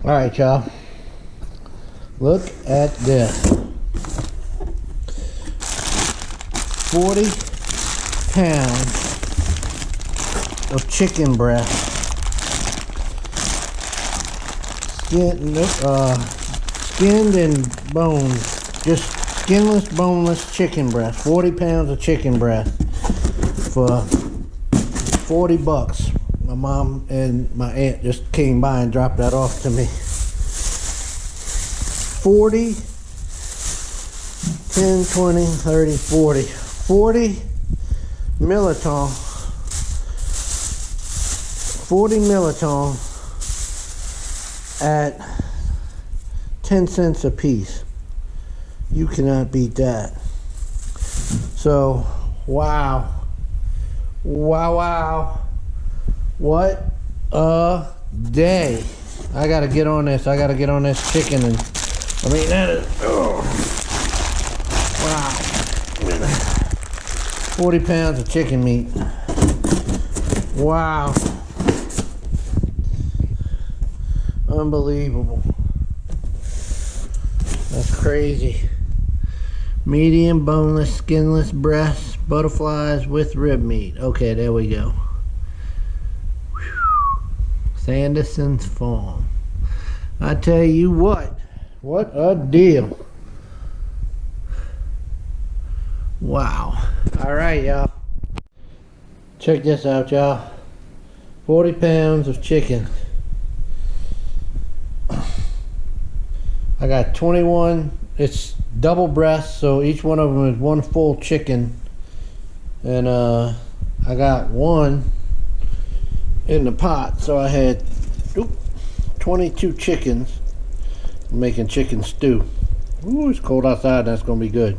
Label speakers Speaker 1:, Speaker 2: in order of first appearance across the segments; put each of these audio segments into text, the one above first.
Speaker 1: All right, y'all. Look at this. 40 pounds of chicken breast. Skinned and bones. Just skinless, boneless chicken breast. 40 pounds of chicken breast for 40 bucks. My mom and my aunt just came by and dropped that off to me. 40, 10, 20, 30, 40. 40 milliton. 40 milliton at 10 cents a piece. You cannot beat that. So, wow. Wow. What a day. I gotta get on this. I gotta get on this chicken. And I mean, that is, oh, wow. 40 pounds of chicken meat. Wow. Unbelievable. That's crazy. Medium, boneless, skinless breasts, butterflies with rib meat. Okay, there we go. Sanderson's Farm. I tell you what a deal. Wow. Alright, y'all. Check this out, y'all. 40 pounds of chicken. I got 21. It's double breast, so each one of them is one full chicken. And I got one in the pot, so I had 22 chickens. I'm making chicken stew. Ooh, it's cold outside. That's gonna be good.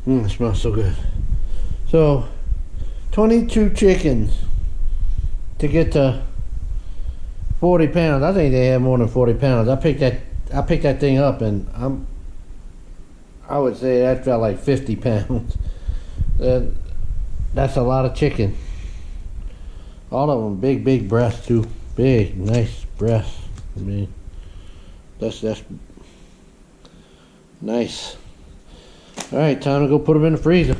Speaker 1: It smells so good. So 22 chickens to get to 40 pounds. I think they have more than 40 pounds. I picked that thing up, and I would say that felt like 50 pounds. That's a lot of chicken. All of them big breasts too. Big, nice breasts. I mean, that's nice. All right, time to go put them in the freezer.